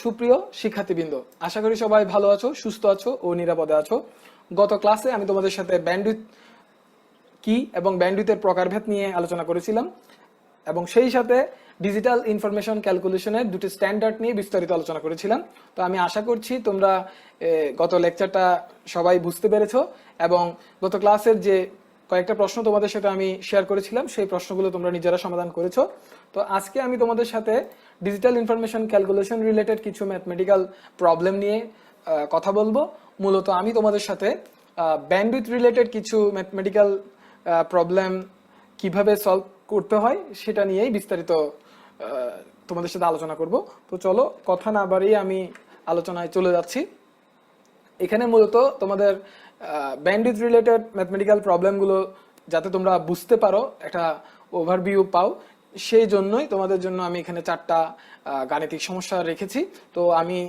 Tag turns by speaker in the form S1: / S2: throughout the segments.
S1: সুপ্রিয় শিক্ষার্থীবৃন্দ, আশা করি সবাই ভালো আছো, সুস্থ আছো ও নিরাপদে আছো। গত ক্লাসে আমি তোমাদের সাথে ব্যান্ডউইথ কি এবং ব্যান্ডউইথের প্রকারভেদ নিয়ে আলোচনা করেছিলাম এবং সেই সাথে ডিজিটাল ইনফরমেশন ক্যালকুলেশনের দুটি স্ট্যান্ডার্ড নিয়ে বিস্তারিত আলোচনা করেছিলাম। তো আমি আশা করছি তোমরা গত লেকচারটা সবাই বুঝতে পেরেছো এবং গত ক্লাসের যে কয়েকটা প্রশ্ন তোমাদের সাথে আমি শেয়ার করেছিলাম সেই প্রশ্নগুলো তোমরা নিজেরা সমাধান করেছো। তো আজকে আমি তোমাদের সাথে ডিজিটাল ইনফরমেশন ক্যালকুলেশন রিলেটেড কিছু ম্যাথমেটিক্যাল প্রবলেম নিয়ে কথা বলবো। মূলত আমি তোমাদের সাথে ব্যান্ডউইথ রিলেটেড কিছু ম্যাথমেটিক্যাল প্রবলেম কিভাবে সলভ করতে হয় সেটা নিয়েই বিস্তারিত তোমাদের সাথে আলোচনা করব। তো চলো কথা না বাড়িয়ে আমি আলোচনায় চলে যাচ্ছি। এখানে মূলত তোমাদের ব্যান্ডউইথ রিলেটেড ম্যাথমেটিক্যাল প্রবলেমগুলো যাতে তোমরা বুঝতে পারো, একটা ওভারভিউ পাও, সেই জন্যই তোমাদের জন্য আমি এখানে 4টা গাণিতিক সমস্যা রেখেছি। তো আমি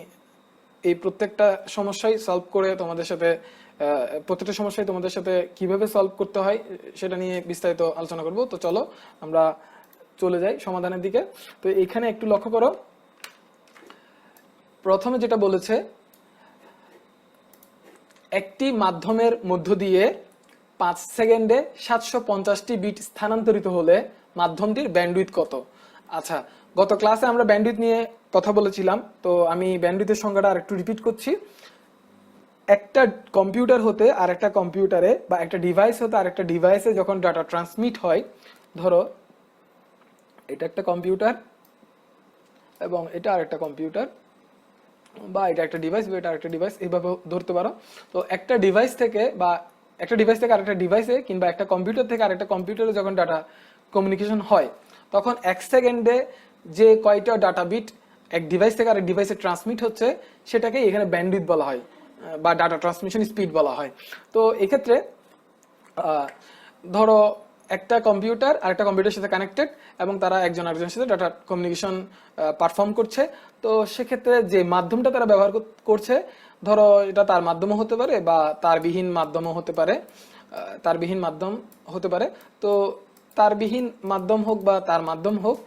S1: এই প্রত্যেকটা সমস্যাই সলভ করে তোমাদের সাথে প্রত্যেকটা সমস্যায় তোমাদের সাথে কিভাবে সলভ করতে হয় সেটা নিয়ে বিস্তারিত আলোচনা করব। তো চলো আমরা চলে যাই সমাধানের দিকে। তো এখানে একটু লক্ষ্য করো, প্রথমে যেটা বলেছে, একটি মাধ্যমের মধ্য দিয়ে 5 সেকেন্ডে 750টি বিট স্থানান্তরিত হলে মাধ্যমটির ব্যান্ডউইথ কত? আচ্ছা, গত ক্লাসে আমরা ব্যান্ডউইথ নিয়ে কথা বলেছিলাম, তো আমি ব্যান্ডউইথের সংজ্ঞাটা আরেকটু রিপিট করছি। একটা কম্পিউটার হতে আরেকটা কম্পিউটারে বা একটা ডিভাইস হতে আরেকটা ডিভাইসে যখন ডাটা ট্রান্সমিট হয়, ধরো এটা একটা কম্পিউটার এবং এটা আরেকটা কম্পিউটার, বা এটা একটা ডিভাইস বা এটা আরেকটা ডিভাইস, এইভাবে ধরতে পারো। তো একটা ডিভাইস থেকে আরেকটা ডিভাইসে কিংবা একটা কম্পিউটার থেকে আরেকটা কম্পিউটারে যখন ডাটা কমিউনিকেশন হয়, তখন 1 সেকেন্ডে যে কয়টা ডাটা বিট এক ডিভাইস থেকে আরেক ডিভাইসে ট্রান্সমিট হচ্ছে সেটাকে এখানে ব্যান্ডউইথ বলা হয় বা ডাটা ট্রান্সমিশন স্পিড বলা হয়। তো এক্ষেত্রে ধরো একটা কম্পিউটার আর একটা কম্পিউটারের সাথে কানেক্টেড এবং তারা একজন আরেকজনের সাথে ডাটা কমিউনিকেশন পারফর্ম করছে। তো সেক্ষেত্রে যে মাধ্যমটা তারা ব্যবহার করছে, ধরো এটা তার মাধ্যমও হতে পারে বা তারবিহীন মাধ্যমও হতে পারে, তারবিহীন মাধ্যম হতে পারে। তো তারবিহীন মাধ্যম হোক বা তার মাধ্যম হোক,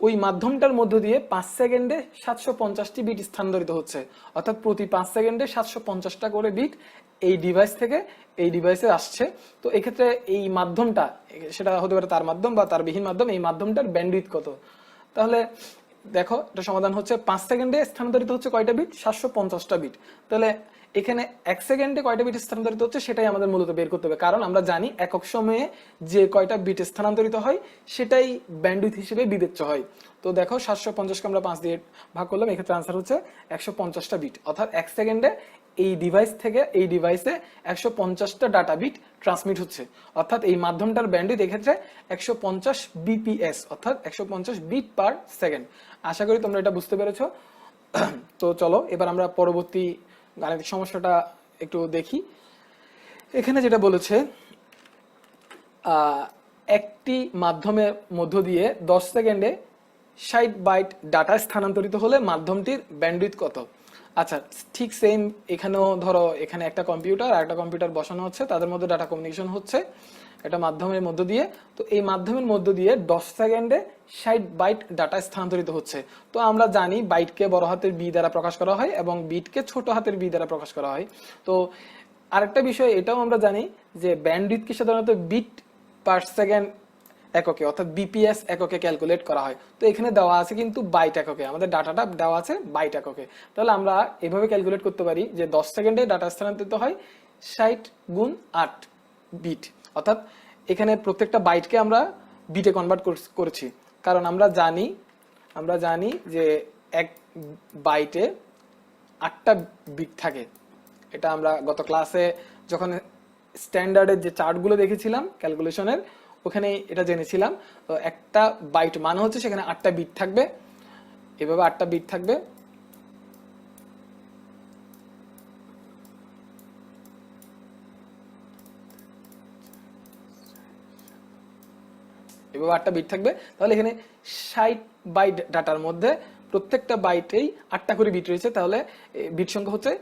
S1: ওই মাধ্যমটার মধ্য দিয়ে 5 সেকেন্ডে 750টি বিট স্থানান্তরিত হচ্ছে, অর্থাৎ প্রতি 5 সেকেন্ডে 750টা করে বিট এই ডিভাইস থেকে এই ডিভাইসে আসছে। তো এক্ষেত্রে এই মাধ্যমটা, সেটা হতে পারে তার মাধ্যম বা তার বিহীন মাধ্যম, এই মাধ্যমটার ব্যান্ডউইথ কত? তাহলে দেখো, এটা সমাধান হচ্ছে 5 সেকেন্ডে স্থানান্তরিত হচ্ছে কয়টা বিট? 750টা বিট। তাহলে এখানে 1 সেকেন্ডে কয়টা বিট স্থানান্তরিত হচ্ছে সেটাই আমাদের মূলত বের করতে হবে, কারণ আমরা জানি একক সময়ে যে কয়টা বিট স্থানান্তরিত হয় সেটাই ব্যান্ডউইথ হিসেবে বিবেচ্য হয়। তো দেখো 750কে আমরা 5 দিয়ে ভাগ করলাম, এক্ষেত্রে আনসার হচ্ছে 150টা বিট, অর্থাৎ 1 সেকেন্ডে এই ডিভাইস থেকে এই ডিভাইসে 150টা ডাটা বিট ট্রান্সমিট হচ্ছে, অর্থাৎ এই মাধ্যমটার ব্যান্ডউইথ এক্ষেত্রে 150 বিপিএস, অর্থাৎ 150 বিট পার সেকেন্ড। আশা করি তোমরা এটা বুঝতে পেরেছো। তো চলো এবার আমরা পরবর্তী গাণিতিক সমস্যাটা একটু দেখি। এখানে যেটা বলেছে, একটি মাধ্যমের মধ্য দিয়ে 10 সেকেন্ডে 60 বাইট ডাটা স্থানান্তরিত হলে মাধ্যমটির ব্যান্ডউইথ কত? আচ্ছা, ঠিক সেম এখানেও ধরো এখানে একটা কম্পিউটার আর একটা কম্পিউটার বসানো হচ্ছে, তাদের মধ্যে ডাটা কমিউনিকেশন হচ্ছে এটা মাধ্যমের মধ্য দিয়ে। তো এই মাধ্যমের মধ্য দিয়ে 10 সেকেন্ডে 60 বাইট ডাটা স্থানান্তরিত হচ্ছে। তো আমরা জানি বাইটকে বড় হাতের বি দ্বারা প্রকাশ করা হয় এবং বিটকে ছোট হাতের বি দ্বারা প্রকাশ করা হয়। তো আরেকটা বিষয় এটাও আমরা জানি যে ব্যান্ডউইথকে সাধারণত বিট পার সেকেন্ড এককে অর্থাৎ বিপিএস এককে ক্যালকুলেট করা হয়। তো এখানে দেওয়া আছে কিন্তু বাইট এককে, আমাদের ডাটাটা দেওয়া আছে বাইট এককে। তাহলে আমরা এভাবে ক্যালকুলেট করতে পারি যে 10 সেকেন্ডে ডাটা স্থানান্তরিত হয় 60 গুণ 8 বিট, অর্থাৎ এখানে প্রত্যেকটা বাইটকে আমরা বিটে কনভার্ট করেছি, কারণ আমরা জানি যে এক বাইটে 8টা বিট থাকে। এটা আমরা গত ক্লাসে যখন স্ট্যান্ডার্ডের যে চার্টগুলো দেখেছিলাম ক্যালকুলেশনের, ওখানে এটা জেনেছিলাম। তো একটা বাইট মানে হচ্ছে সেখানে 8টা বিট থাকবে, এভাবে 8টা বিট থাকবে। এভাবে 8টা বিট থাকবে। তাহলে এখানে 60 বাইট ডাটার মধ্যে প্রত্যেকটা বাইটেই 8টা করে বিট রয়েছে, তাহলে বিট সংখ্যা হচ্ছে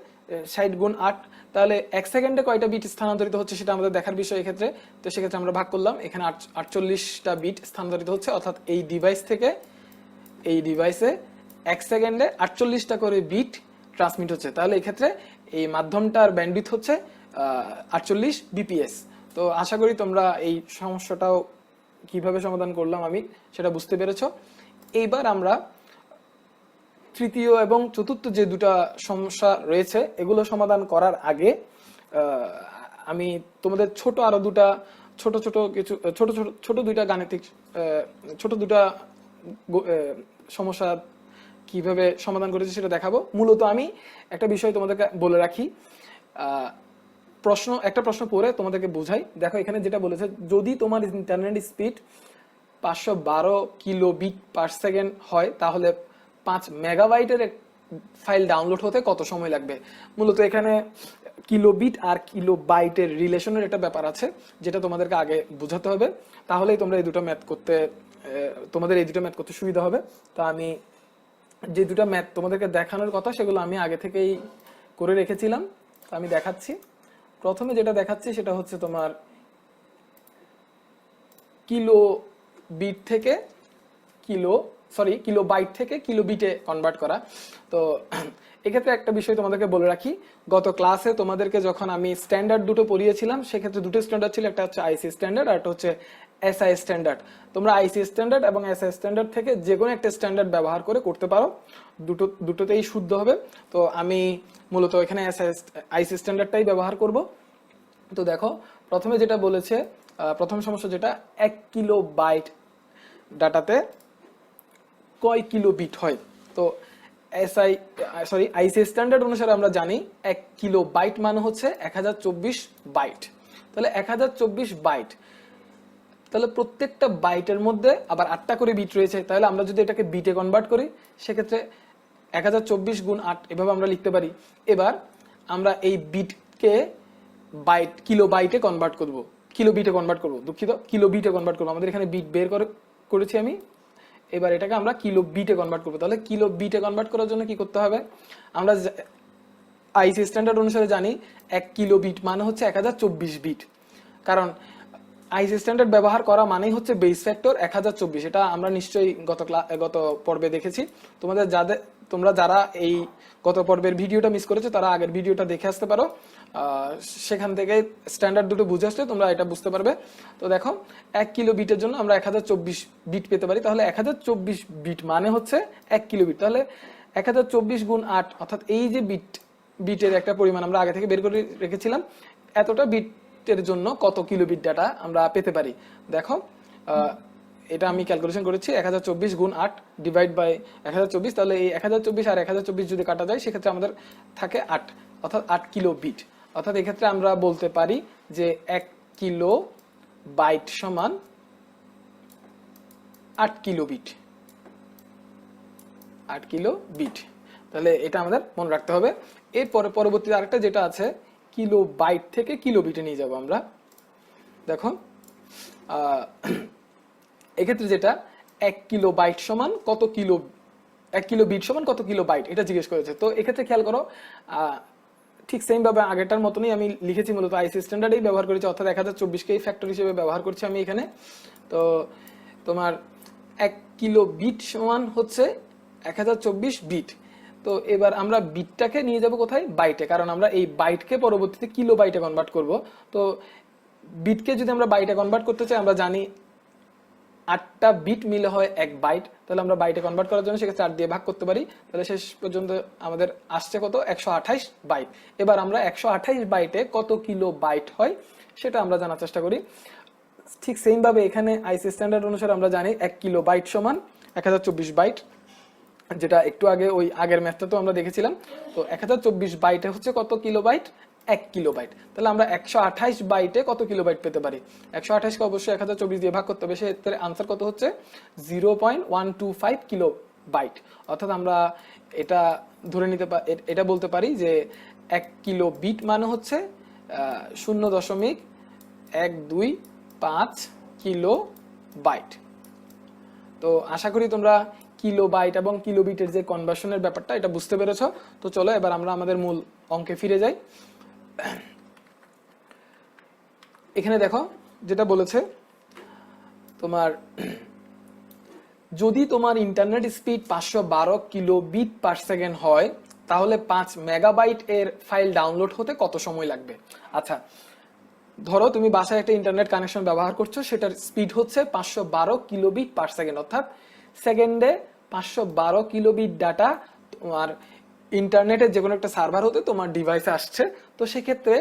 S1: 60 গুণ 8। তাহলে 1 সেকেন্ডে কয়টা বিট স্থানান্তরিত হচ্ছে সেটা আমাদের দেখার বিষয় এক্ষেত্রে। তো সেক্ষেত্রে আমরা ভাগ করলাম, এখানে 48টা বিট স্থানান্তরিত হচ্ছে, অর্থাৎ এই ডিভাইস থেকে এই ডিভাইসে 1 সেকেন্ডে 48টা করে বিট ট্রান্সমিট হচ্ছে, তাহলে এই ক্ষেত্রে এই মাধ্যমটার ব্যান্ডউইথ হচ্ছে 48 বিপিএস। তো আশা করি তোমরা এই সমস্যাটাও কিভাবে সমাধান করলাম আমি সেটা বুঝতে পেরেছো। এইবার আমরা তৃতীয় এবং চতুর্থ যে দুটা সমস্যা রয়েছে এগুলো সমাধান করার আগে আমি তোমাদের ছোট আরো দুটা ছোট ছোট কিছু ছোট দুইটা গাণিতিক ছোট দুটা সমস্যা কিভাবে সমাধান করেছি সেটা দেখাবো। মূলত আমি একটা বিষয় তোমাদেরকে বলে রাখি, একটা প্রশ্ন পড়ে তোমাদেরকে বোঝাই। দেখো এখানে যেটা বলেছে, যদি তোমার internet speed 512 kilobit per second হয় তাহলে 5 মেগাবাইটের ফাইল ডাউনলোড হতে কত সময় লাগবে। মূলত এখানে কিলোবিট আর কিলোবাইটের রিলেশনের একটা ব্যাপার আছে যেটা তোমাদেরকে আগে বোঝাতে হবে, তাহলেই তোমরা এই দুটো ম্যাথ করতে তোমাদের এই দুটো ম্যাথ করতে সুবিধা হবে। তো আমি যে দুটো ম্যাথ তোমাদেরকে দেখানোর কথা সেগুলো আমি আগে থেকেই করে রেখেছিলাম, আমি দেখাচ্ছি। প্রথমে যেটা দেখাচ্ছি সেটা হচ্ছে তোমার কিলোবিট থেকে কিলোবাইট থেকে কিলোবিটে কনভার্ট করা। তো এক্ষেত্রে একটা বিষয় তোমাদেরকে বলে রাখি, গত ক্লাসে তোমাদেরকে যখন আমি স্ট্যান্ডার্ড দুটো পড়িয়েছিলাম সেক্ষেত্রে দুটো স্ট্যান্ডার্ড ছিল, একটা হচ্ছে আইসি স্ট্যান্ডার্ড আর একটা হচ্ছে এসআই স্ট্যান্ডার্ড। তোমরা আইসি স্ট্যান্ডার্ড এবং এসআই স্ট্যান্ডার্ড থেকে যে কোনো একটা স্ট্যান্ডার্ড ব্যবহার করে করতে পারো, দুটোতেই শুদ্ধ হবে। তো আমি মূলত এখানে আইসি স্ট্যান্ডার্ডটাই ব্যবহার করব। তো দেখো প্রথমে যেটা বলেছে, প্রথম সমস্যা যেটা 1 কিলোবাইট ডাটাতে কয় কিলোবিট হয়। তো আইসি স্ট্যান্ডার্ড অনুসারে আমরা জানি 1 কিলোবাইট মানে হচ্ছে 1024 বাইট। তাহলে 1024 বাইট, তাহলে প্রত্যেকটা বাইটের মধ্যে আবার 8টা করে বিট রয়েছে। তাহলে আমরা যদি এটাকে বিটে কনভার্ট করি সেক্ষেত্রে 1024 গুণ 8 এভাবে আমরা লিখতে পারি। এবার আমরা এই বিটকে কিলোবাইটে কনভার্ট করব, কিলোবিটে কনভার্ট করব, দুঃখিত কিলোবিটে কনভার্ট করব। আমাদের এখানে বিট বের করেছি আমি, এবার এটাকে আমরা কিলোবিটে কনভার্ট করব। তাহলে কিলোবিটে কনভার্ট করার জন্য কি করতে হবে, আমরা আইসি স্ট্যান্ডার্ড অনুসারে জানি 1 কিলোবিট মানে হচ্ছে 1024 বিট, কারণ আইসি স্ট্যান্ডার্ড ব্যবহার করা মানেই হচ্ছে বেস ফ্যাক্টর 1024। এটা আমরা নিশ্চয়ই গত পর্বে দেখেছি। তোমরা যারা এই গত পর্বের ভিডিওটা মিস করেছো তারা আগের ভিডিওটা দেখে আসতে পারো, সেখান থেকে স্ট্যান্ডার্ড দুটো বুঝে আসলে তোমরা এটা বুঝতে পারবে। তো দেখো 1 কিলো বিটের জন্য আমরা 1024 বিট পেতে পারি, তাহলে 1024 বিট মানে হচ্ছে 1 কিলোবিট। তাহলে 1024 গুণ 8 অর্থাৎ এই যে বিটের একটা পরিমাণ আমরা আগে থেকে বের করে রেখেছিলাম, এতটা বিটের জন্য কত কিলোবিট ডাটা আমরা পেতে পারি। দেখো এটা আমি ক্যালকুলেশন করেছি, 1024 গুণ 8 ডিভাইড বাই 1024, তাহলে এই 1024 আর 1024 যদি কাটা যায় সেক্ষেত্রে আমাদের থাকে 8, অর্থাৎ 8 কিলো বিট। অর্থাৎ এক্ষেত্রে আমরা বলতে পারি যে 1 কিলো বাইট সমান 8 কিলো বিট, 8 কিলো বিট। তাহলে এটা আমাদের মনে রাখতে হবে। এরপরে পরবর্তী আরেকটা যেটা আছে, কিলো বাইট থেকে কিলো বিটে নিয়ে যাব আমরা। দেখো এক্ষেত্রে যেটা 1 কিলো বাইট সমান কত কিলো, 1 কিলো বিট সমান কত কিলো বাইট, এটা জিজ্ঞেস করেছে। তো এক্ষেত্রে খেয়াল করো, ঠিক সেম ভাবে আগেরটার মতনই আমি লিখেছি, মূলত আইসি স্ট্যান্ডার্ডেই ব্যবহার করেছি, অর্থাৎ 1024 কেই ফ্যাক্টর হিসেবে ব্যবহার করছি আমি এখানে। তো তোমার 1 কিলো বিট সমান হচ্ছে 1024 বিট। তো এবার আমরা বিটটাকে নিয়ে যাব কোথায়, বাইটে, কারণ আমরা এই বাইটকে পরবর্তীতে কিলো বাইটে কনভার্ট করব। তো বিটকে যদি আমরা বাইটে কনভার্ট করতে চাই, আমরা জানি 8টা বিট মিলে হয় 1 বাইট, তাহলে আমরা বাইটে কনভার্ট করার জন্য সেক্ষেত্রে 8 দিয়ে ভাগ করতে পারি। তাহলে শেষ পর্যন্ত আমাদের আসছে কত, 128 বাইট। এবার আমরা 128 বাইটে কত কিলো বাইট হয় সেটা আমরা জানার চেষ্টা করি। ঠিক সেম ভাবে এখানে আইসি স্ট্যান্ডার্ড অনুসারে আমরা জানি 1 কিলো বাইট সমান 1024 বাইট, যেটা একটু আগে ওই আগের ম্যাথটা তো আমরা দেখেছিলাম। তো 1024 বাইটে হচ্ছে কত কিলো বাইট, 1 কিলো বাইট। তাহলে আমরা 128 বাইটে কত কিলো বাইট পেতে পারি, 128 কে অবশ্যই 1024 দিয়ে ভাগ করতে হবে, সেক্ষেত্রে আনসার কত হচ্ছে 0.125 কিলো বাইট। অর্থাৎ আমরা এটা ধরে এটা বলতে পারি যে 1 কিলো বিট মানে হচ্ছে 0.125 কিলো বাইট। তো আশা করি তোমরা কিলো বাইট এবং কিলো বিটের যে কনভার্সনের ব্যাপারটা এটা বুঝতে পেরেছো। তো চলো এবার আমরা আমাদের মূল অঙ্কে ফিরে যাই। এখানে দেখো যেটা বলেছে তোমার যদি তোমার internet speed 512 kilobit per second হয় তাহলে 5 মেগাবাইট এর ফাইল ডাউনলোড হতে কত সময় লাগবে? আচ্ছা, ধরো তুমি বাসায় একটা ইন্টারনেট কানেকশন ব্যবহার করছো, সেটার স্পিড হচ্ছে 512 কিলোবিট পার সেকেন্ড, অর্থাৎ সেকেন্ডে 512 কিলোবিট ডাটা তোমার ইন্টারনেটের যে কোনো একটা সার্ভার হতে তোমার ডিভাইসে আসছে। তো সেক্ষেত্রে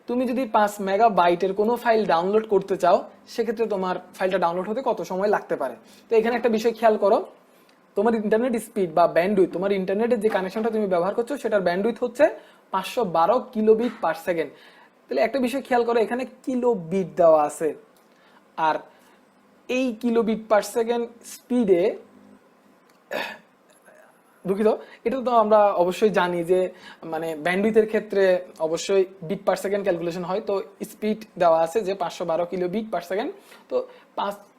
S1: তুমি যদি 5 মেগাবাইটের কোনো ফাইল ডাউনলোড করতে চাও, সেক্ষেত্রে তোমার ফাইলটা ডাউনলোড হতে কত সময় লাগতে পারে? তো এখানে একটা বিষয় খেয়াল করো, তোমার ইন্টারনেট স্পিড বা ব্যান্ডউইথ, তোমার ইন্টারনেটের যে কানেকশনটা তুমি ব্যবহার করছো সেটার ব্যান্ডউইথ হচ্ছে 512 কিলোবিট পার সেকেন্ড। তাহলে একটা বিষয় খেয়াল করো, এখানে কিলোবিট দেওয়া আছে, আর এই কিলোবিট পার সেকেন্ড স্পিডে, দুঃখিত, এটা তো আমরা অবশ্যই জানি যে মানে ব্যান্ডউইথের ক্ষেত্রে অবশ্যই বিট পার সেকেন্ড ক্যালকুলেশন হয়। তো স্পিড দেওয়া আছে যে 512 কিলোবিট পার সেকেন্ড। তো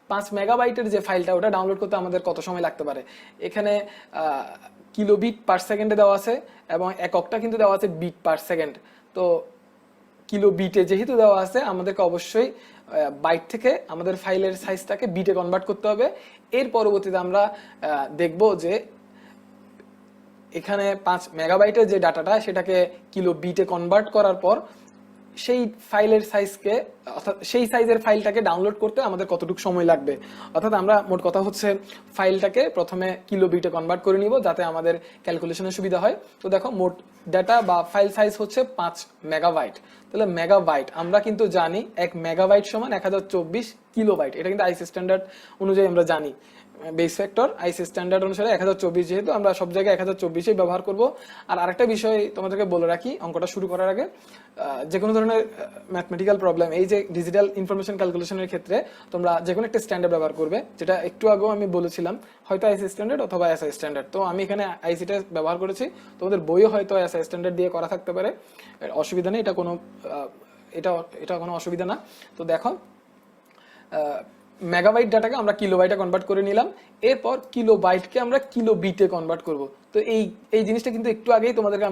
S1: 5 মেগাবাইটের যে ফাইলটা ওটা ডাউনলোড করতে আমাদের কত সময় লাগতে পারে? এখানে কিলোবিট পার সেকেন্ডে দেওয়া আছে এবং এককটা কিন্তু দেওয়া আছে বিট পার সেকেন্ড। তো কিলোবিটে যেহেতু দেওয়া আছে, আমাদেরকে অবশ্যই বাইট থেকে আমাদের ফাইলের সাইজটাকে বিটে কনভার্ট করতে হবে। এর পরবর্তীতে আমরা দেখব যে এখানে 5 মেগাবাইটের যে ডাটাটা সেটাকে কিলো বিটে কনভার্ট করার পর সেই ফাইলের সাইজকে, অর্থাৎ সেই সাইজের ফাইলটাকে ডাউনলোড করতে আমাদের কতটুকু সময় লাগবে। অর্থাৎ আমরা মোট কথা হচ্ছে ফাইলটাকে প্রথমে কিলো বিটে কনভার্ট করে নিব যাতে আমাদের ক্যালকুলেশনের সুবিধা হয়। তো দেখো, মোট ডাটা বা ফাইল সাইজ হচ্ছে 5 মেগাবাইট। তাহলে মেগাবাইট আমরা কিন্তু জানি 1 মেগাবাইট সমান 1024 কিলোবাইট, এটা কিন্তু আইসি স্ট্যান্ডার্ড অনুযায়ী আমরা জানি। বেস ফ্যাক্টর আইসি স্ট্যান্ডার্ড অনুসারে 1024, যেহেতু আমরা সব জায়গায় 1024 ব্যবহার করব। আর আরেকটা বিষয় তোমাদেরকে বলে রাখি অঙ্কটা শুরু করার আগে, যে কোনো ধরনের ম্যাথমেটিক্যাল প্রবলেম, এই যে ডিজিটাল ইনফরমেশন ক্যালকুলেশনের ক্ষেত্রে তোমরা যে কোনো একটা স্ট্যান্ডার্ড ব্যবহার করবে, যেটা একটু আগেও আমি বলেছিলাম, হয়তো আইসি স্ট্যান্ডার্ড অথবা এসআই স্ট্যান্ডার্ড। তো আমি এখানে আইসিটা ব্যবহার করেছি, তোমাদের বইও হয়তো এসআই স্ট্যান্ডার্ড দিয়ে করা থাকতে পারে, অসুবিধা নেই, এটা কোনো অসুবিধা না। তো দেখো, মেগাবাইট ডাটাকে আমরা কিলোবাইটে কনভার্ট করে নিলাম, এরপর কিলোবাইটকে আমরা কিলো বিটে কনভার্ট করব। তো এই জিনিসটা কিন্তু একটু আগেই তোমাদেরকে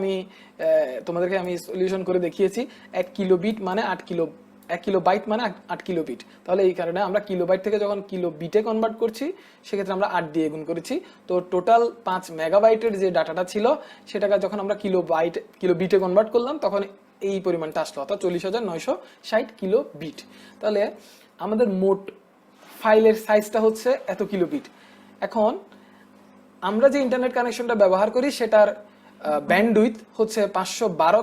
S1: আমি সলিউশন করে দেখিয়েছি। 1 কিলোবিট মানে 8 কিলো, 1 কিলোবাইট মানে 8 কিলোবিট। তাহলে এই কারণে আমরা কিলোবাইট থেকে যখন কিলো বিটে কনভার্ট করছি, সেক্ষেত্রে আমরা 8 দিয়ে গুণ করেছি। তো টোটাল 5 মেগাবাইটের যে ডাটাটা ছিল সেটাকে যখন আমরা কিলো বিটে কনভার্ট করলাম, তখন এই পরিমাণটা আসলো, অর্থাৎ 40,960 কিলো বিট। তাহলে আমাদের মোট ফাইলের সাইজটা হচ্ছে এত কিলোবিট। এখন আমরা যে ইন্টারনেট কানেকশনটা ব্যবহার করি সেটার ব্যান্ডউইথ হচ্ছে 512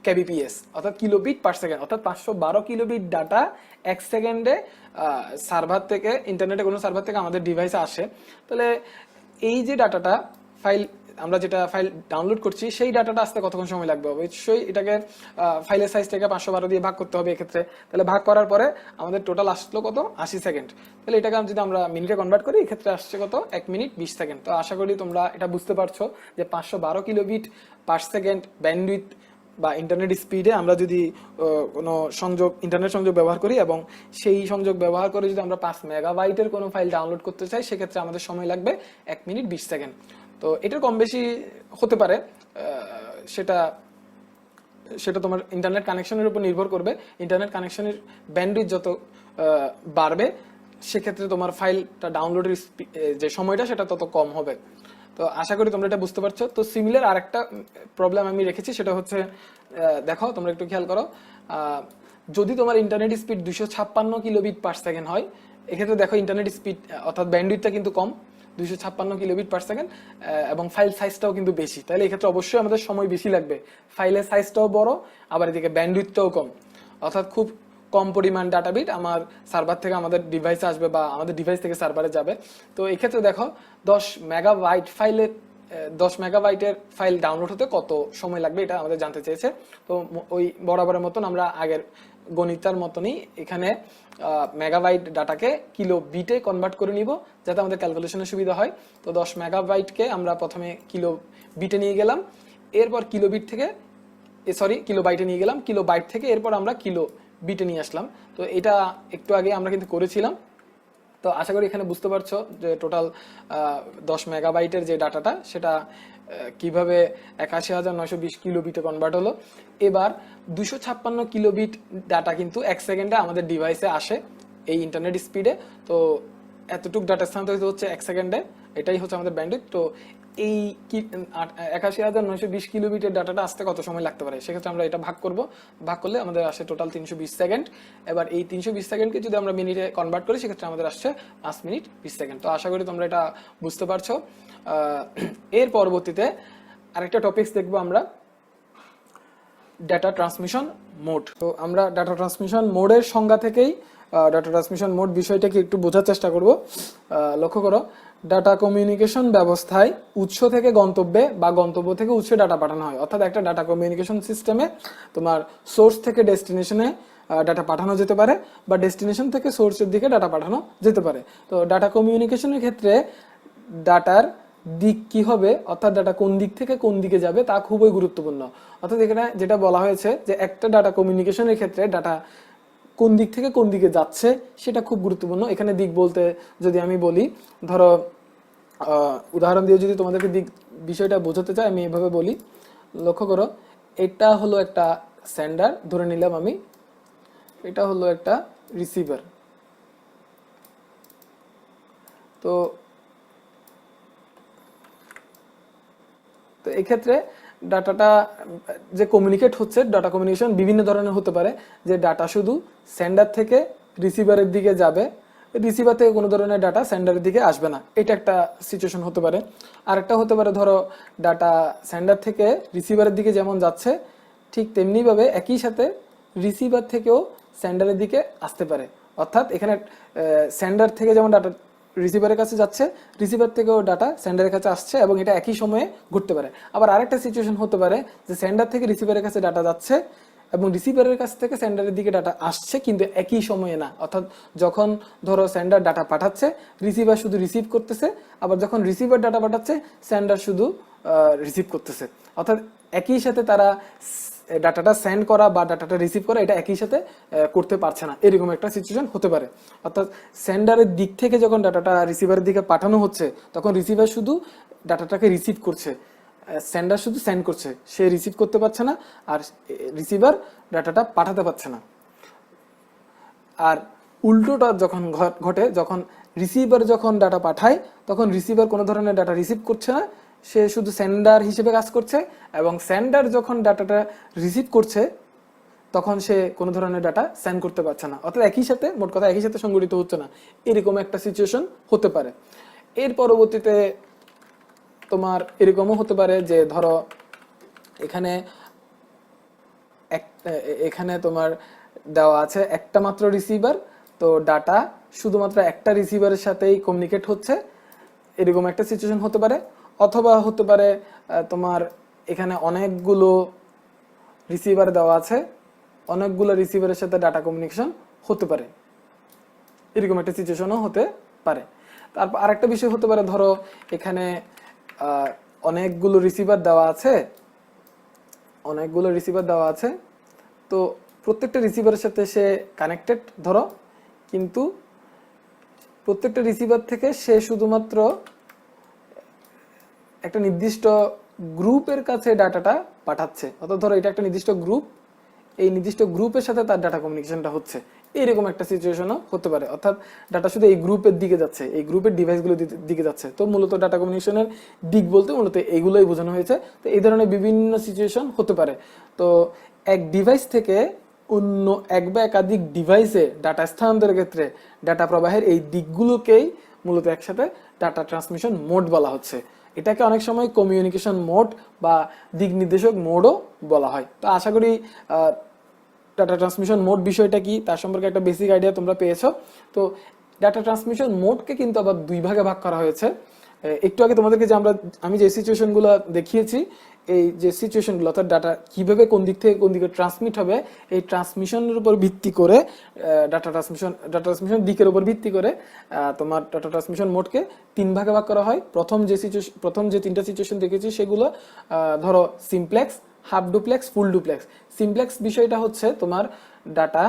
S1: কেবিপিএস, অর্থাৎ কিলোবিট পার সেকেন্ড, অর্থাৎ 512 কিলোবিট ডাটা এক সেকেন্ডে সার্ভার থেকে, ইন্টারনেটে কোনো সার্ভার থেকে আমাদের ডিভাইসে আসে। তাহলে এই যে ডাটাটা আমরা যেটা ফাইল ডাউনলোড করছি, সেই ডাটাটা আসতে কতক্ষণ সময় লাগবে? অবশ্যই এটাকে ফাইলের সাইজটাকে 512 দিয়ে ভাগ করতে হবে এক্ষেত্রে। তাহলে ভাগ করার পরে আমাদের টোটাল আসলো কত? 80 সেকেন্ড। তাহলে এটাকে যদি আমরা মিনিটে কনভার্ট করি, এক্ষেত্রে আসছে কত? 1 মিনিট 20 সেকেন্ড। তো আশা করি তোমরা এটা বুঝতে পারছো যে 512 কিলোবিট পার সেকেন্ড ব্যান্ডউইথ বা ইন্টারনেট স্পিডে আমরা যদি কোনো ইন্টারনেট সংযোগ ব্যবহার করি এবং সেই সংযোগ ব্যবহার করে যদি আমরা 5 মেগাবাইটের কোনো ফাইল ডাউনলোড করতে চাই, সেক্ষেত্রে আমাদের সময় লাগবে 1 মিনিট 20 সেকেন্ড। তো এটার কম বেশি হতে পারে, সেটা তোমার ইন্টারনেট কানেকশনের উপর নির্ভর করবে। ইন্টারনেট কানেকশনের ব্যান্ডউইথ যত বাড়বে, সেক্ষেত্রে তোমার ফাইলটা ডাউনলোডের যে সময়টা সেটা তত কম হবে। তো আশা করি তোমরা এটা বুঝতে পারছো। তো সিমিলার আরেকটা প্রবলেম আমি রেখেছি, সেটা হচ্ছে, দেখো তোমরা একটু খেয়াল করো, যদি তোমার internet speed 256 kilobit per second হয়, এক্ষেত্রে দেখো ইন্টারনেট স্পিড অর্থাৎ ব্যান্ডউইথটা কিন্তু কম, 256 কিলোবিট পার সেকেন্ড, এবং ফাইল সাইজটাও কিন্তু বেশি। তাহলে এক্ষেত্রে অবশ্যই আমাদের সময় বেশি লাগবে, ফাইলের সাইজটাও বড়, আবার এদিকে ব্যান্ডউইথটাও কম, অর্থাৎ খুব কম পরিমাণ ডাটা বিট আমার সার্ভার থেকে আমাদের ডিভাইসে আসবে বা আমাদের ডিভাইস থেকে সার্ভারে যাবে। তো এক্ষেত্রে দেখো 10 মেগাবাইটের ফাইল ডাউনলোড হতে কত সময় লাগবে, এটা আমাদের জানতে চেয়েছে। তো ওই বরাবরের মতন আমরা আগের গণিতার মতনই এখানে মেগাবাইট ডাটাকে কিলো বিটে কনভার্ট করে নিব যাতে আমাদের ক্যালকুলেশনের সুবিধা হয়। তো 10 মেগাবাইটকে আমরা প্রথমে কিলো বিটে নিয়ে গেলাম, এরপর কিলো বাইটে নিয়ে গেলাম, কিলো বাইট থেকে এরপর আমরা কিলো বিটে নিয়ে আসলাম। তো এটা একটু আগে আমরা কিন্তু করেছিলাম। তো আশা করি এখানে বুঝতে পারছো যে টোটাল 10 মেগাবাইটের যে ডাটাটা সেটা কিভাবে 81,920 কিলোবিটে কনভার্ট হলো। এবার 256 কিলোবিট ডাটা কিন্তু এক সেকেন্ডে আমাদের ডিভাইসে আসে এই ইন্টারনেট স্পিডে। তো এতটুকু ডাটা স্থানান্তরিত হচ্ছে 1 সেকেন্ডে, এটাই হচ্ছে আমাদের ব্যান্ডউইথ। তো এই ৮১,৯২০ কিলোবিটের ডাটাটা আসতে কত সময় লাগতে পারে, সেক্ষেত্রে আমরা এটা ভাগ করব, ভাগ করলে আমাদের আসে টোটাল ৩২০ সেকেন্ড। এবার এই ৩২০ সেকেন্ডকে যদি আমরা মিনিটে কনভার্ট করি, সেক্ষেত্রে আমাদের আসছে 5 মিনিট 20 সেকেন্ড। তো আশা করি তোমরা এটা বুঝতে পারছো। এর পরবর্তীতে আরেকটা টপিকস দেখবো আমরা, ডাটা ট্রান্সমিশন মোড। তো আমরা ডাটা ট্রান্সমিশন মোডের সংজ্ঞা থেকেই ডাটা ট্রান্সমিশন মোড বিষয়টাকে একটু বোঝার চেষ্টা করব। লক্ষ্য করো, ডাটা কমিউনিকেশন ব্যবস্থায় উৎস থেকে গন্তব্যে বা গন্তব্য থেকে উৎসে ডাটা পাঠানো হয়। অর্থাৎ একটা ডাটা কমিউনিকেশন সিস্টেমে তোমার সোর্স থেকে ডেস্টিনেশনে ডাটা পাঠানো যেতে পারে, বা ডেস্টিনেশন থেকে সোর্সের দিকে ডাটা পাঠানো যেতে পারে। তো ডাটা কমিউনিকেশনের ক্ষেত্রে ডাটার দিক কি হবে, অর্থাৎ ডাটা কোন দিক থেকে কোন দিকে যাবে, তা খুবই গুরুত্বপূর্ণ। অর্থাৎ এখানে যেটা বলা হয়েছে যে একটা ডাটা কমিউনিকেশনের ক্ষেত্রে ডাটা কোন দিক থেকে কোন দিকে যাচ্ছে সেটা খুব গুরুত্বপূর্ণ। এখানে দিক বলতে যদি আমি বলি, ধরো উদাহরণ দিয়ে যদি তোমাদেরকে দিক বিষয়টা বোঝাতে চাই, আমি এভাবে বলি। লক্ষ্য করো, এটা হলো একটা সেন্ডার, ধরে নিলাম আমি, এটা হলো একটা রিসিভার। তো এক্ষেত্রে ডাটাটা যে কমিউনিকেট হচ্ছে, ডাটা কমিউনিকেশন বিভিন্ন ধরনের হতে পারে। যে ডাটা শুধু সেন্ডার থেকে রিসিভারের দিকে যাবে, রিসিভার থেকে কোনো ধরনের ডাটা সেন্ডারের দিকে আসবে না, এটা একটা সিচুয়েশন হতে পারে। আরেকটা হতে পারে, ধরো ডাটা সেন্ডার থেকে রিসিভারের দিকে যেমন যাচ্ছে, ঠিক তেমনিভাবে একই সাথে রিসিভার থেকেও সেন্ডারের দিকে আসতে পারে। অর্থাৎ এখানে সেন্ডার থেকে যেমন ডাটা রিসিভারের কাছে যাচ্ছে, রিসিভার থেকেও ডাটা সেন্ডারের কাছে আসছে, এবং এটা একই সময়ে ঘটতে পারে। আবার আরেকটা সিচুয়েশন হতে পারে যে সেন্ডার থেকে রিসিভারের কাছে ডাটা যাচ্ছে এবং রিসিভারের কাছ থেকে সেন্ডারের দিকে ডাটা আসছে, কিন্তু একই সময়ে না। অর্থাৎ যখন ধরো সেন্ডার ডাটা পাঠাচ্ছে, রিসিভার শুধু রিসিভ করতেছে, আবার যখন রিসিভার ডাটা পাঠাচ্ছে, সেন্ডার শুধু রিসিভ করতেছে। অর্থাৎ একই সাথে তারা ডাটাটা সেন্ড করা বা ডাটাটা রিসিভ করা এটা একই সাথে করতে পারছে না, এরকম একটা সিচুয়েশন হতে পারে। অর্থাৎ সেন্ডারের দিক থেকে যখন ডাটাটা রিসিভারের দিকে পাঠানো হচ্ছে, তখন রিসিভার শুধু ডাটাটাকে রিসিভ করছে, সেন্ডার শুধু সেন্ড করছে, সে রিসিভ করতে পারছে না, আর রিসিভার ডাটাটা পাঠাতে পারছে না। আর উল্টোটা যখন ঘটে, যখন রিসিভার যখন ডাটা পাঠায়, তখন রিসিভার কোনো ধরনের ডাটা রিসিভ করছে না, সে শুধু সেন্ডার হিসেবে কাজ করছে, এবং সেন্ডার যখন ডাটাটা রিসিভ করছে, তখন সে কোনো ধরনের ডাটা সেন্ড করতে পারছে না। অর্থাৎ একই সাথে, মোট কথা একই সাথে সংগঠিত হচ্ছে না, এরকম একটা সিচুয়েশন হতে পারে। এর পরবর্তীতে তোমার এরকমও হতে পারে যে ধরো এখানে তোমার দেওয়া আছে একটা মাত্র রিসিভার, তো ডাটা শুধুমাত্র একটা রিসিভারের সাথেই কমিউনিকেট হচ্ছে, এরকম একটা সিচুয়েশন হতে পারে। অথবা হতে পারে তোমার এখানে অনেকগুলো রিসিভার দেওয়া আছে, অনেকগুলো রিসিভারের সাথে ডাটা কমিউনিকেশন হতে পারে, এরকম একটা সিচুয়েশনও হতে পারে। তারপর আরেকটা বিষয় হতে পারে, ধরো এখানে অনেকগুলো রিসিভার দেওয়া আছে, তো প্রত্যেকটা রিসিভারের সাথে সে কানেক্টেড ধরো, কিন্তু প্রত্যেকটা রিসিভার থেকে সে শুধুমাত্র একটা নির্দিষ্ট গ্রুপের কাছে ডাটাটা পাঠাচ্ছে। অর্থাৎ ধরো এটা একটা নির্দিষ্ট গ্রুপ, এই নির্দিষ্ট গ্রুপের সাথে তার ডাটা কমিউনিকেশনটা হচ্ছে, এরকম একটা সিচুয়েশনও হতে পারে। অর্থাৎ ডাটা শুধু এই গ্রুপের দিকে যাচ্ছে, এই গ্রুপের ডিভাইসগুলোর দিকে যাচ্ছে। তো মূলত ডাটা কমিউনিকেশনের দিক বলতে মূলত এইগুলোই বোঝানো হয়েছে। তো এই ধরনের বিভিন্ন সিচুয়েশন হতে পারে। তো এক ডিভাইস থেকে অন্য এক বা একাধিক ডিভাইসে ডাটা স্থানান্তরের ক্ষেত্রে ডাটা প্রবাহের এই দিকগুলোকেই মূলত একসাথে ডাটা ট্রান্সমিশন মোড বলা হচ্ছে। এটাকে অনেক সময় কমিউনিকেশন মোড বা দিক নির্দেশক মোডও বলা হয়। তো আশা করি ডাটা ট্রান্সমিশন মোড বিষয়টা কি তার সম্পর্কে একটা বেসিক আইডিয়া তোমরা পেয়েছো। তো ডাটা ট্রান্সমিশন মোডকে কিন্তু আবার দুই ভাগে ভাগ করা হয়েছে। একটু আগে তোমাদেরকে যে আমি যে সিচুয়েশনগুলো দেখিয়েছি, এই যে সিচুয়েশনগুলো অর্থাৎ ডাটা কিভাবে কোন দিক থেকে কোন দিকে ট্রান্সমিট হবে, এই ট্রান্সমিশনের উপর ভিত্তি করে ডাটা ট্রান্সমিশন দিকের উপর ভিত্তি করে তোমার ডাটা ট্রান্সমিশন মোডকে তিন ভাগে ভাগ করা হয়। প্রথম যে তিনটা সিচুয়েশন দেখেছি সেগুলো ধরো simplex, half duplex, full duplex. Simplex বিষয়টা হচ্ছে তোমার ডাটা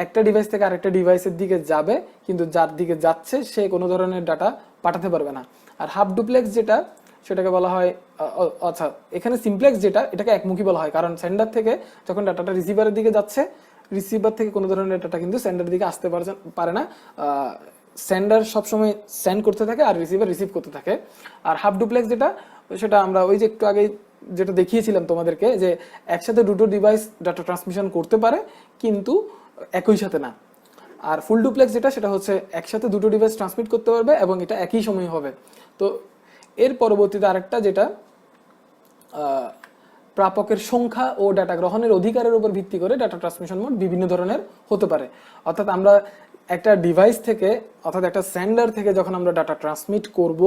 S1: একটা ডিভাইস থেকে আরেকটা ডিভাইসের দিকে যাবে, কিন্তু যার দিকে যাচ্ছে সে কোনো ধরনের ডাটা পাঠাতে পারবে না। আর হাফ ডুপ্লেক্স যেটা, সেটাকে বলা হয় আচ্ছা এখানে সিমপ্লেক্স যেটা, এটাকে একমুখী বলা হয়, কারণ সেন্ডার থেকে যখন ডাটাটা রিসিভারের দিকে যাচ্ছে, রিসিভার থেকে কোনো ধরনের ডাটা কিন্তু সেন্ডারের দিকে আসতে পারে না, সেন্ডার সবসময় সেন্ড করতে থাকে আর রিসিভার রিসিভ করতে থাকে। আর হাফ ডুপ্লেক্স যেটা, সেটা আমরা ওই যে একটু আগে যেটা দেখিয়েছিলাম তোমাদেরকে, যে একসাথে দুটো ডিভাইস ডাটা ট্রান্সমিশন করতে পারে কিন্তু একই সাথে না। আর ফুল ডুপ্লেক্স যেটা, সেটা হচ্ছে একসাথে দুটো ডিভাইস ট্রান্সমিট করতে পারবে এবং এটা একই সময় হবে। তো এর পরবর্তীতে আরেকটা যেটা প্রাপকের সংখ্যা ও ডাটা গ্রহণের অধিকারের উপর ভিত্তি করে ডাটা ট্রান্সমিশন মোড বিভিন্ন ধরনের হতে পারে। অর্থাৎ আমরা একটা ডিভাইস থেকে, অর্থাৎ একটা সেন্ডার থেকে যখন আমরা ডাটা ট্রান্সমিট করব,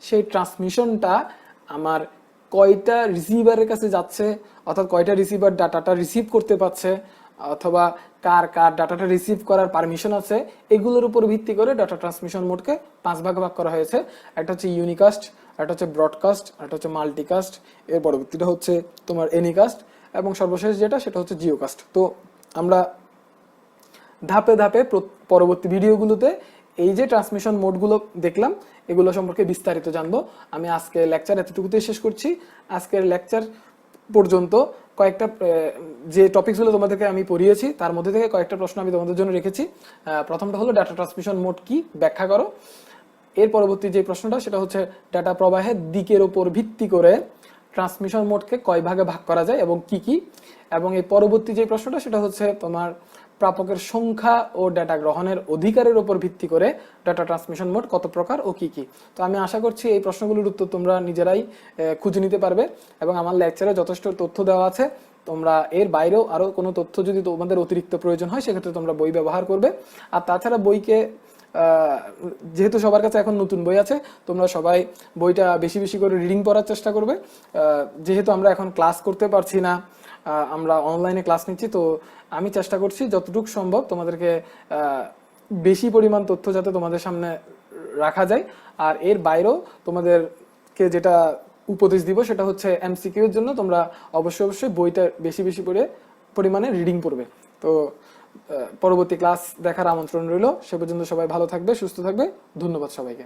S1: সেই ট্রান্সমিশনটা আমার কয়টা রিসিভারের কাছে যাচ্ছে, অর্থাৎ কয়টা রিসিভার ডাটাটা রিসিভ করতে পারছে, অথবা কার কার ডাটাটা রিসিভ করার পারমিশন আছে, এগুলোর উপর ভিত্তি করে ডাটা ট্রান্সমিশন মোডকে 5 ভাগে ভাগ করা হয়েছে। একটা হচ্ছে ইউনিকাস্ট, একটা হচ্ছে ব্রডকাস্ট, একটা হচ্ছে মাল্টিকাস্ট, এর পরবর্তীটা হচ্ছে তোমার এনিকাস্ট, এবং সর্বশেষ যেটা সেটা হচ্ছে জিওকাস্ট। তো আমরা ধাপে ধাপে পরবর্তী ভিডিওগুলোতে এই যে ট্রান্সমিশন মোডগুলো দেখলাম, এগুলো সম্পর্কে বিস্তারিত জানবো। আমি আজকে লেকচার এতটুকুতেই শেষ করছি। আজকের লেকচার পর্যন্ত কয়েকটা যে টপিকসগুলো তোমাদেরকে আমি পড়িয়েছি তার মধ্যে থেকে কয়েকটা প্রশ্ন আমি তোমাদের জন্য রেখেছি। প্রথমটা হলো ডাটা ট্রান্সমিশন মোড কি, ব্যাখ্যা করো। এর পরবর্তী যে প্রশ্নটা সেটা হচ্ছে ডাটা প্রবাহের দিকের উপর ভিত্তি করে ট্রান্সমিশন মোডকে কয় ভাগে ভাগ করা যায় এবং কি কি। এবং এই পরবর্তী যে প্রশ্নটা সেটা হচ্ছে তোমার প্রাপকের সংখ্যা ও ডাটা গ্রহণের অধিকারের উপর ভিত্তি করে ডাটা ট্রান্সমিশন মোড কত প্রকার ও কি কি। তো আমি আশা করছি এই প্রশ্নগুলোর উত্তর তোমরা নিজেরাই খুঁজে নিতে পারবে, এবং আমার লেকচারে যথেষ্ট তথ্য দেওয়া আছে। তোমরা এর বাইরেও আরো কোনো তথ্য যদি তোমাদের অতিরিক্ত প্রয়োজন হয়, সেক্ষেত্রে তোমরা বই ব্যবহার করবে। আর তাছাড়া বইকে যেহেতু সবার কাছে এখন নতুন বই আছে, তোমরা সবাই বইটা বেশি বেশি করে রিডিং পড়ার চেষ্টা করবে। যেহেতু আমরা এখন ক্লাস করতে পারছি না, আমরা অনলাইনে ক্লাস নিচ্ছি, তো আমি চেষ্টা করছি যতটুকু সম্ভব তোমাদেরকে বেশি পরিমাণ তথ্য যাতে তোমাদের সামনে রাখা যায়। আর এর বাইরেও তোমাদেরকে যেটা উপদেশ দিব সেটা হচ্ছে এমসিকিউ এর জন্য তোমরা অবশ্যই বইটা বেশি বেশি পরিমাণে রিডিং পড়বে। তো পরবর্তী ক্লাস দেখার আমন্ত্রণ রইল। সে পর্যন্ত সবাই ভালো থাকবে, সুস্থ থাকবে। ধন্যবাদ সবাইকে।